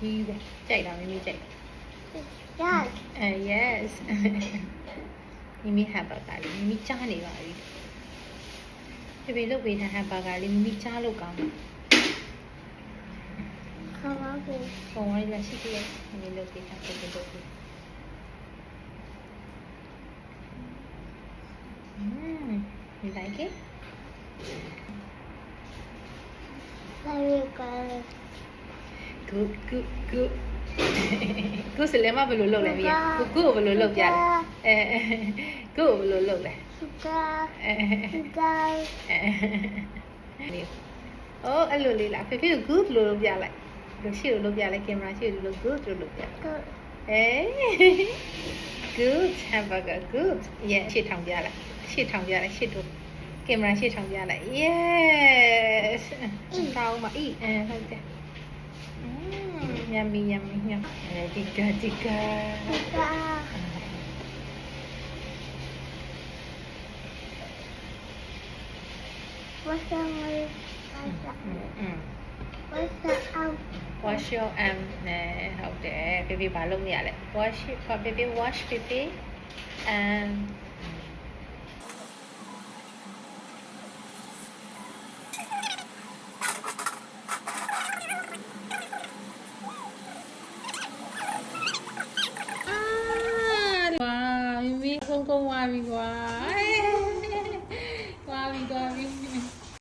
ကြီးပဲကြိုက်တာမိမိကြိုက် Yes. yes မိမိဟမ်ဘာဂါလေးမိမိကြားနေပါပြီဖေဖေလုပ်ပေးတဲ့ဟမ်ဘာဂါလေးမိမိကြားလို့ကောင်းတယ် How about you? ပုံဝိုင်းရရှိသေးတယ်မိမိလုပ်ပေးတာဖေဖေလုပ်ပေး you like it Very good. good good good good စလဲမဘယ်လိုလုပ်လဲမိရ good ကိုဘယ်လိုလုပ်ပြလဲအဲ good ကိုဘယ်လိုလုပ်လဲ Sugar. Sugar. အော်အဲ့လိုလေးလားဖေဖေကို good လို့လုပ်ပြလိုက်လို့ရှိလို့လုပ်ပြလိုက်ကင်မရာရှိလို့ good လို့လုပ်ပြ Good. အေ good hamburger good ရဲ့ရှေ့ထောင်ပြလိုက်ရှေ့ထောင်ပြလိုက်ရှေ့တို့ကင်မရာရှေ့ထောင်ပြလိုက် yes တောင်းမအီဟုတ်တယ်yummy yummy yum ဒီက Sugar. What's the word? What's the out? wash your arm ဟုတ်တယ်ဖေဖေဘာလုပ်နေရလဲ wash ဖေဖေ wash ဖေဖေ ဝါမိမိဆုံးသွားပြီကွာ